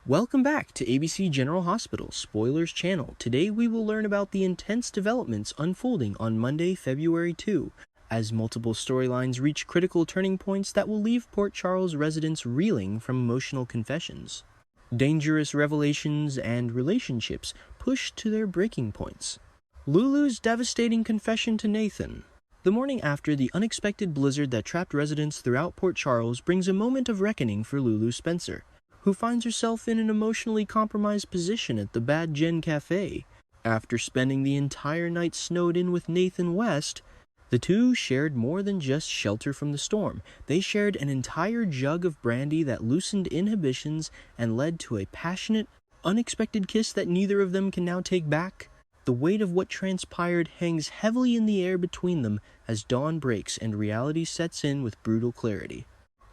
Welcome back to ABC General Hospital Spoilers channel. Today we will learn about the intense developments unfolding on Monday, February 2, as multiple storylines reach critical turning points that will leave Port Charles residents reeling from emotional confessions. Dangerous revelations and relationships push to their breaking points. Lulu's devastating confession to Nathan. The morning after the unexpected blizzard that trapped residents throughout Port Charles brings a moment of reckoning for Lulu Spencer, who finds herself in an emotionally compromised position at the Bad Gen Cafe. After spending the entire night snowed in with Nathan West, the two shared more than just shelter from the storm. They shared an entire jug of brandy that loosened inhibitions and led to a passionate, unexpected kiss that neither of them can now take back. The weight of what transpired hangs heavily in the air between them as dawn breaks and reality sets in with brutal clarity.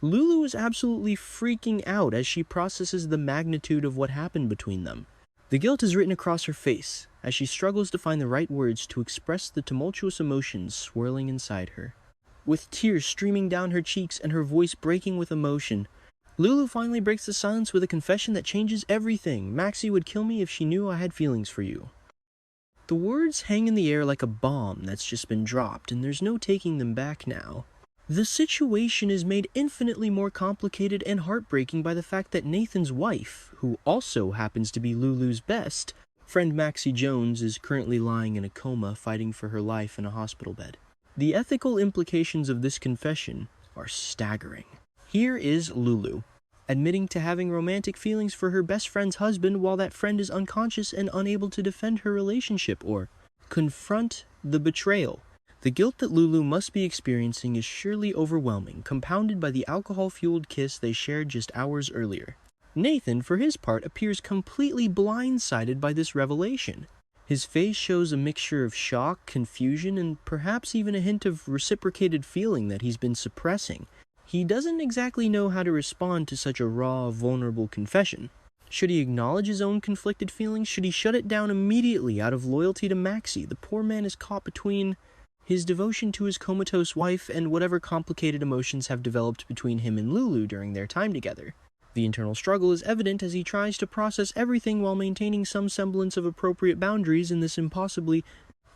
Lulu is absolutely freaking out as she processes the magnitude of what happened between them. The guilt is written across her face as she struggles to find the right words to express the tumultuous emotions swirling inside her. With tears streaming down her cheeks and her voice breaking with emotion, Lulu finally breaks the silence with a confession that changes everything. "Maxie would kill me if she knew I had feelings for you." The words hang in the air like a bomb that's just been dropped, and there's no taking them back now. The situation is made infinitely more complicated and heartbreaking by the fact that Nathan's wife, who also happens to be Lulu's best friend Maxie Jones, is currently lying in a coma fighting for her life in a hospital bed. The ethical implications of this confession are staggering. Here is Lulu, admitting to having romantic feelings for her best friend's husband while that friend is unconscious and unable to defend her relationship or confront the betrayal. The guilt that Lulu must be experiencing is surely overwhelming, compounded by the alcohol-fueled kiss they shared just hours earlier. Nathan, for his part, appears completely blindsided by this revelation. His face shows a mixture of shock, confusion, and perhaps even a hint of reciprocated feeling that he's been suppressing. He doesn't exactly know how to respond to such a raw, vulnerable confession. Should he acknowledge his own conflicted feelings? Should he shut it down immediately out of loyalty to Maxie? The poor man is caught between his devotion to his comatose wife and whatever complicated emotions have developed between him and Lulu during their time together. The internal struggle is evident as he tries to process everything while maintaining some semblance of appropriate boundaries in this impossibly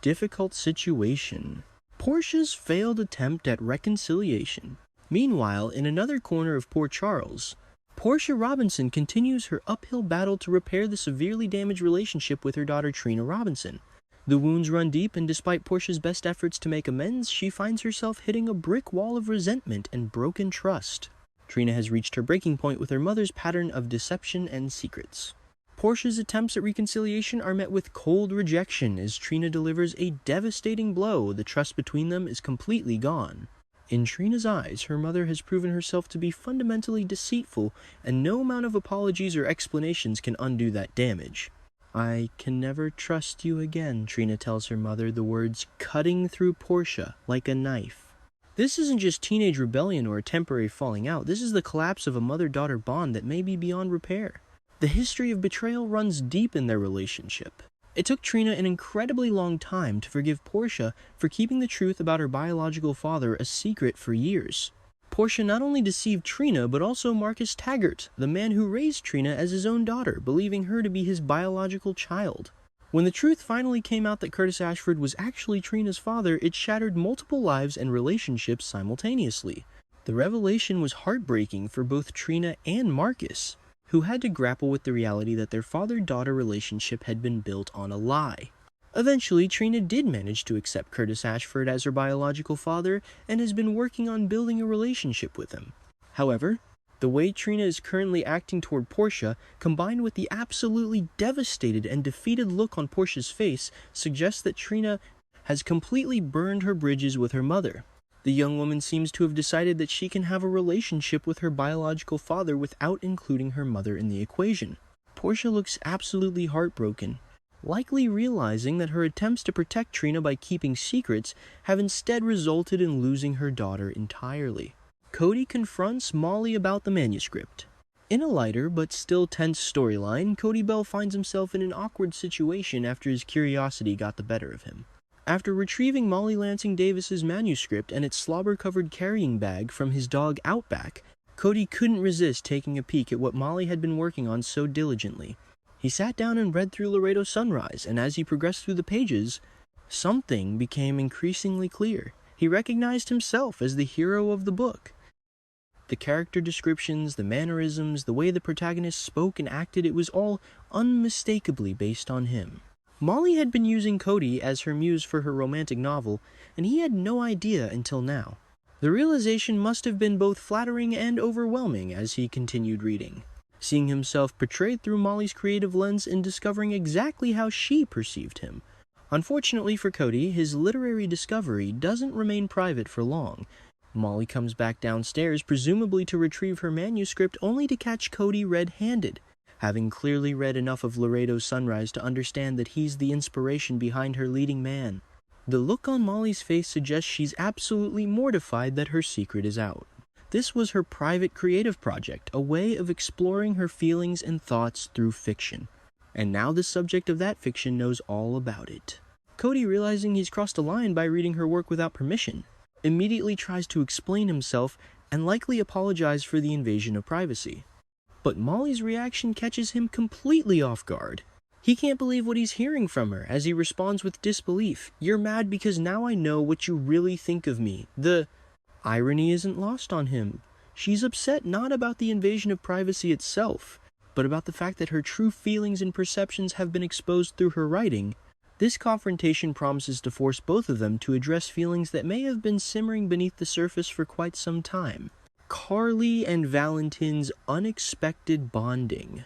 difficult situation. Portia's failed attempt at reconciliation. Meanwhile, in another corner of Port Charles, Portia Robinson continues her uphill battle to repair the severely damaged relationship with her daughter Trina Robinson. The wounds run deep, and despite Portia's best efforts to make amends, she finds herself hitting a brick wall of resentment and broken trust. Trina has reached her breaking point with her mother's pattern of deception and secrets. Portia's attempts at reconciliation are met with cold rejection as Trina delivers a devastating blow. The trust between them is completely gone. In Trina's eyes, her mother has proven herself to be fundamentally deceitful, and no amount of apologies or explanations can undo that damage. "I can never trust you again," Trina tells her mother, the words cutting through Portia like a knife. This isn't just teenage rebellion or a temporary falling out. This is the collapse of a mother-daughter bond that may be beyond repair. The history of betrayal runs deep in their relationship. It took Trina an incredibly long time to forgive Portia for keeping the truth about her biological father a secret for years. Portia not only deceived Trina, but also Marcus Taggart, the man who raised Trina as his own daughter, believing her to be his biological child. When the truth finally came out that Curtis Ashford was actually Trina's father, it shattered multiple lives and relationships simultaneously. The revelation was heartbreaking for both Trina and Marcus, who had to grapple with the reality that their father-daughter relationship had been built on a lie. Eventually, Trina did manage to accept Curtis Ashford as her biological father and has been working on building a relationship with him. However, the way Trina is currently acting toward Portia, combined with the absolutely devastated and defeated look on Portia's face, suggests that Trina has completely burned her bridges with her mother. The young woman seems to have decided that she can have a relationship with her biological father without including her mother in the equation. Portia looks absolutely heartbroken, likely realizing that her attempts to protect Trina by keeping secrets have instead resulted in losing her daughter entirely. Cody confronts Molly about the manuscript. In a lighter but still tense storyline, Cody Bell finds himself in an awkward situation after his curiosity got the better of him. After retrieving Molly Lansing Davis's manuscript and its slobber-covered carrying bag from his dog Outback, Cody couldn't resist taking a peek at what Molly had been working on so diligently. He sat down and read through Laredo's Sunrise, and as he progressed through the pages, something became increasingly clear. He recognized himself as the hero of the book. The character descriptions, the mannerisms, the way the protagonist spoke and acted, it was all unmistakably based on him. Molly had been using Cody as her muse for her romantic novel, and he had no idea until now. The realization must have been both flattering and overwhelming as he continued reading, seeing himself portrayed through Molly's creative lens and discovering exactly how she perceived him. Unfortunately for Cody, his literary discovery doesn't remain private for long. Molly comes back downstairs, presumably to retrieve her manuscript, only to catch Cody red-handed, having clearly read enough of Laredo's Sunrise to understand that he's the inspiration behind her leading man. The look on Molly's face suggests she's absolutely mortified that her secret is out. This was her private creative project, a way of exploring her feelings and thoughts through fiction. And now the subject of that fiction knows all about it. Cody, realizing he's crossed a line by reading her work without permission, immediately tries to explain himself and likely apologize for the invasion of privacy. But Molly's reaction catches him completely off guard. He can't believe what he's hearing from her as he responds with disbelief. "You're mad because now I know what you really think of me." The irony isn't lost on him. She's upset not about the invasion of privacy itself, but about the fact that her true feelings and perceptions have been exposed through her writing. This confrontation promises to force both of them to address feelings that may have been simmering beneath the surface for quite some time. Carly and Valentin's unexpected bonding.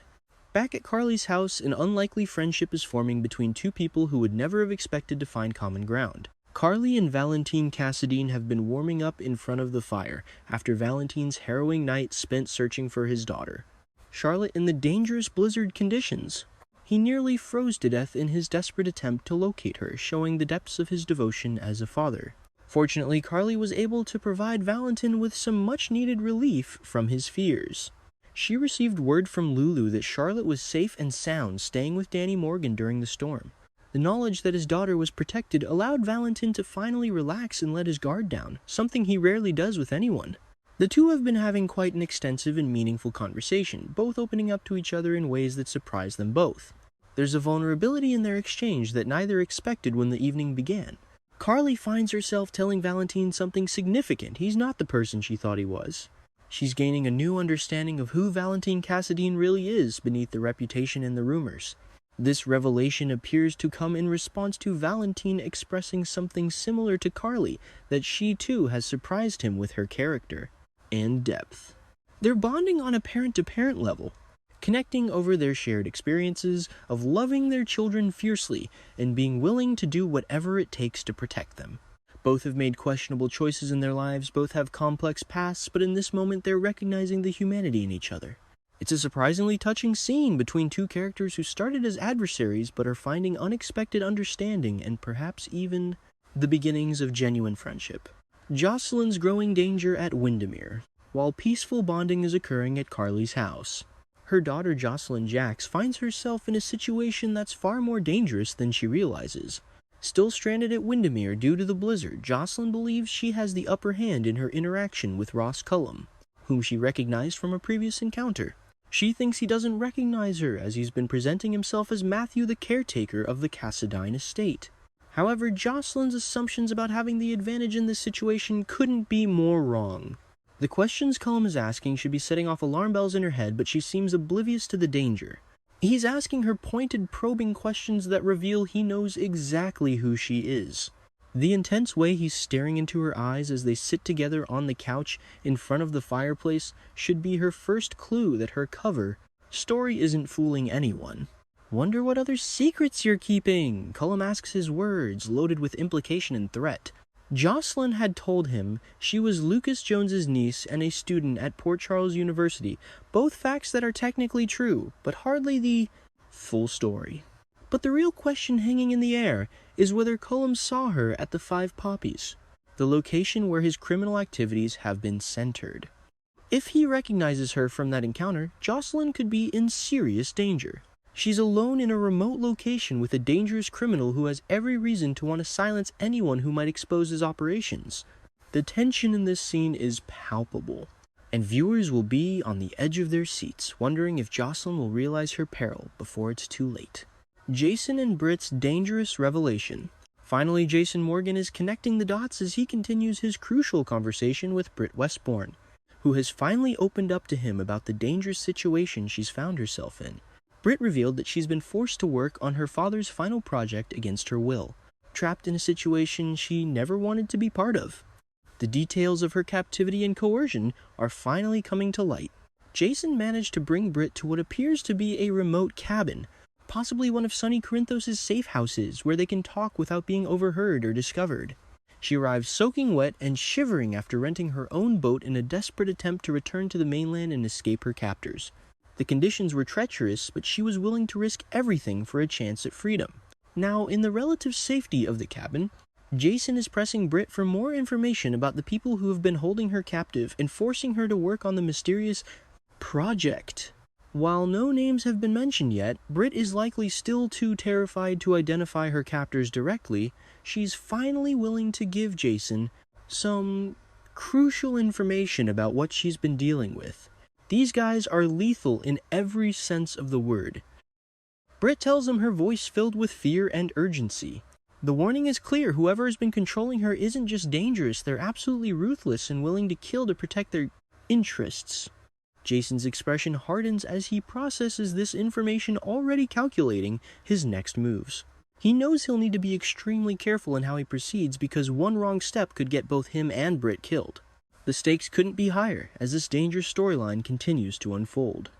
Back at Carly's house, an unlikely friendship is forming between two people who would never have expected to find common ground. Carly and Valentin Cassadine have been warming up in front of the fire after Valentin's harrowing night spent searching for his daughter, Charlotte, in the dangerous blizzard conditions. He nearly froze to death in his desperate attempt to locate her, showing the depths of his devotion as a father. Fortunately, Carly was able to provide Valentin with some much-needed relief from his fears. She received word from Lulu that Charlotte was safe and sound, staying with Danny Morgan during the storm. The knowledge that his daughter was protected allowed Valentin to finally relax and let his guard down, something he rarely does with anyone. The two have been having quite an extensive and meaningful conversation, both opening up to each other in ways that surprise them both. There's a vulnerability in their exchange that neither expected when the evening began. Carly finds herself telling Valentin something significant. He's not the person she thought he was. She's gaining a new understanding of who Valentin Cassadine really is beneath the reputation and the rumors. This revelation appears to come in response to Valentin expressing something similar to Carly, that she too has surprised him with her character and depth. They're bonding on a parent-to-parent level, connecting over their shared experiences of loving their children fiercely and being willing to do whatever it takes to protect them. Both have made questionable choices in their lives, both have complex pasts, but in this moment they're recognizing the humanity in each other. It's a surprisingly touching scene between two characters who started as adversaries but are finding unexpected understanding and perhaps even the beginnings of genuine friendship. Josslyn's growing danger at Windermere, while peaceful bonding is occurring at Carly's house. Her daughter Josslyn Jax finds herself in a situation that's far more dangerous than she realizes. Still stranded at Windermere due to the blizzard, Josslyn believes she has the upper hand in her interaction with Ross Cullum, whom she recognized from a previous encounter. She thinks he doesn't recognize her as he's been presenting himself as Matthew, the caretaker of the Cassadine estate. However, Josslyn's assumptions about having the advantage in this situation couldn't be more wrong. The questions Cullum is asking should be setting off alarm bells in her head, but she seems oblivious to the danger. He's asking her pointed, probing questions that reveal he knows exactly who she is. The intense way he's staring into her eyes as they sit together on the couch in front of the fireplace should be her first clue that her cover story isn't fooling anyone. "Wonder what other secrets you're keeping?" Cullum asks, his words loaded with implication and threat. Josslyn had told him she was Lucas Jones's niece and a student at Port Charles University, both facts that are technically true, but hardly the full story. But the real question hanging in the air is whether Cullum saw her at the Five Poppies, the location where his criminal activities have been centered. If he recognizes her from that encounter, Josslyn could be in serious danger. She's alone in a remote location with a dangerous criminal who has every reason to want to silence anyone who might expose his operations. The tension in this scene is palpable. and viewers will be on the edge of their seats, wondering if Josslyn will realize her peril before it's too late. Jason and Britt's dangerous revelation. Finally, Jason Morgan is connecting the dots as he continues his crucial conversation with Britt Westbourne, who has finally opened up to him about the dangerous situation she's found herself in. Britt revealed that she's been forced to work on her father's final project against her will, trapped in a situation she never wanted to be part of. The details of her captivity and coercion are finally coming to light. Jason managed to bring Britt to what appears to be a remote cabin, possibly one of Sonny Corinthos' safe houses where they can talk without being overheard or discovered. She arrives soaking wet and shivering after renting her own boat in a desperate attempt to return to the mainland and escape her captors. The conditions were treacherous, but she was willing to risk everything for a chance at freedom. Now, in the relative safety of the cabin, Jason is pressing Britt for more information about the people who have been holding her captive and forcing her to work on the mysterious project. While no names have been mentioned yet, Britt is likely still too terrified to identify her captors directly. She's finally willing to give Jason some crucial information about what she's been dealing with. These guys are lethal in every sense of the word. Britt tells him her voice filled with fear and urgency. The warning is clear: whoever has been controlling her isn't just dangerous, they're absolutely ruthless and willing to kill to protect their interests. Jason's expression hardens as he processes this information, already calculating his next moves. He knows he'll need to be extremely careful in how he proceeds because one wrong step could get both him and Britt killed. The stakes couldn't be higher as this dangerous storyline continues to unfold.